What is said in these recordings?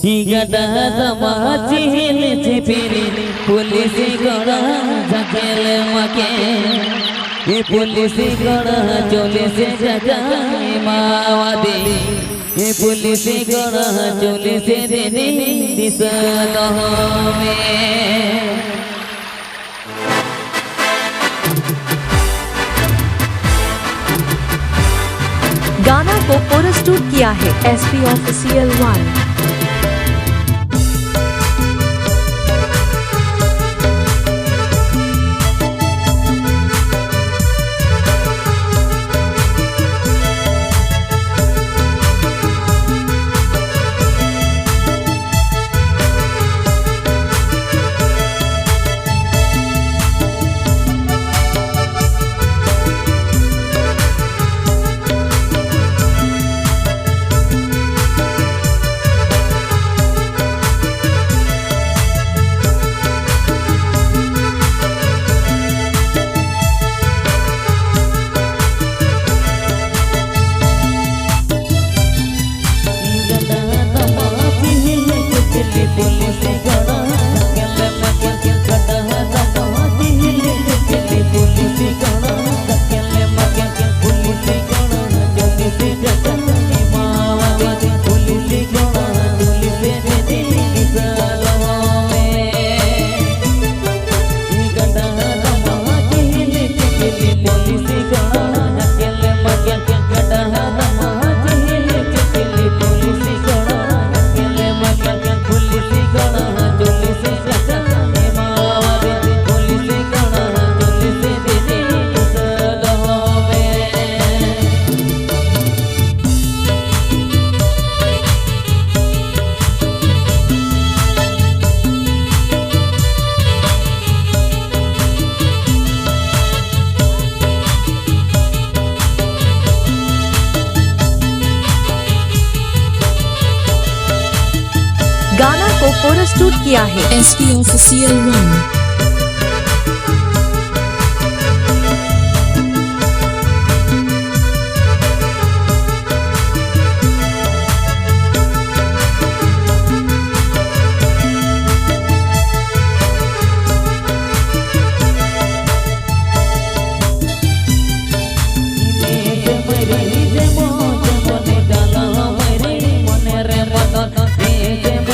गदा दमाची हिलचे free police गड़ा झकेल मके ये पुलिस गड़ा चोले से जगाए मावादी ये पुलिस गड़ा चोले से दे दिशा में गाना को प्रस्तुत किया है एसपी ऑफिशियल 1। गाना को प्रस्तुत किया है एसपी ऑफिशियल 1।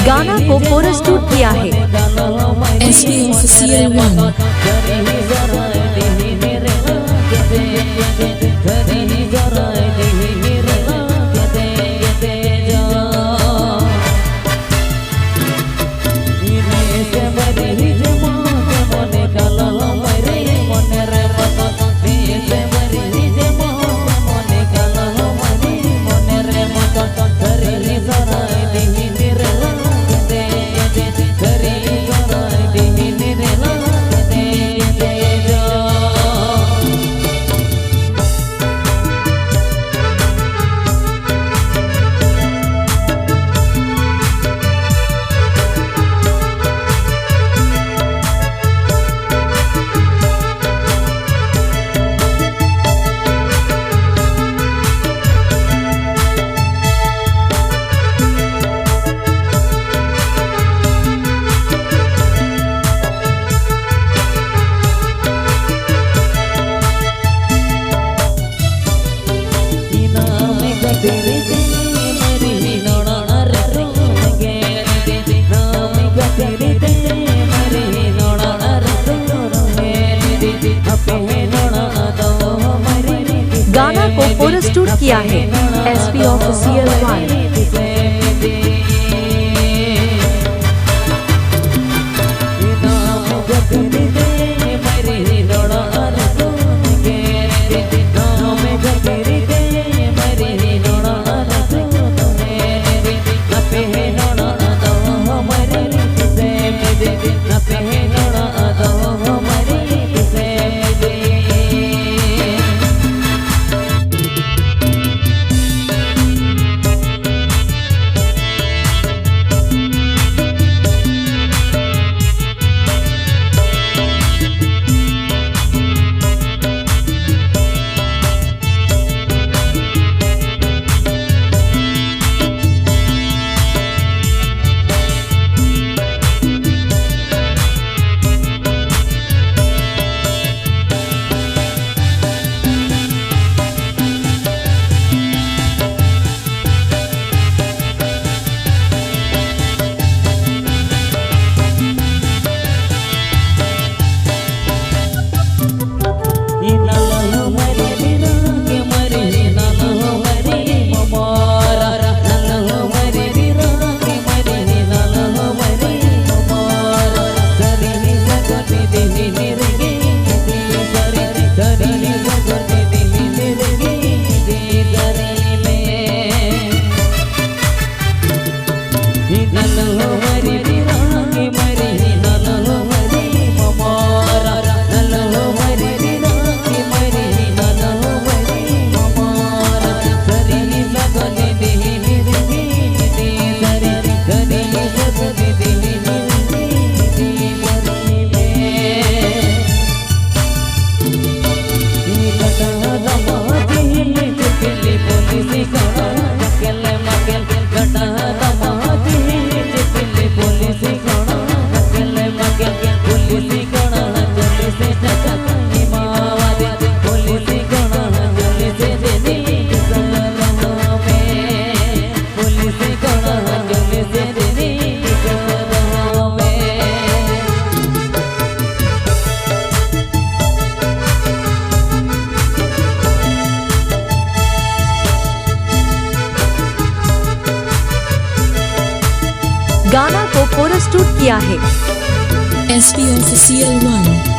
गाना को प्रस्तुत किया है एसपी ऑफिशियल 1। गाना को प्रस्तुत किया है एसपी ऑफिशियल 1। नलो मरी रानी मरी नलो मरी ममोरा नलो मरी रानी मरी नलो मरी ममोरा सरी लगने दे दे सरी करी लगने दे गाना को प्रस्तुत किया है SP Official 1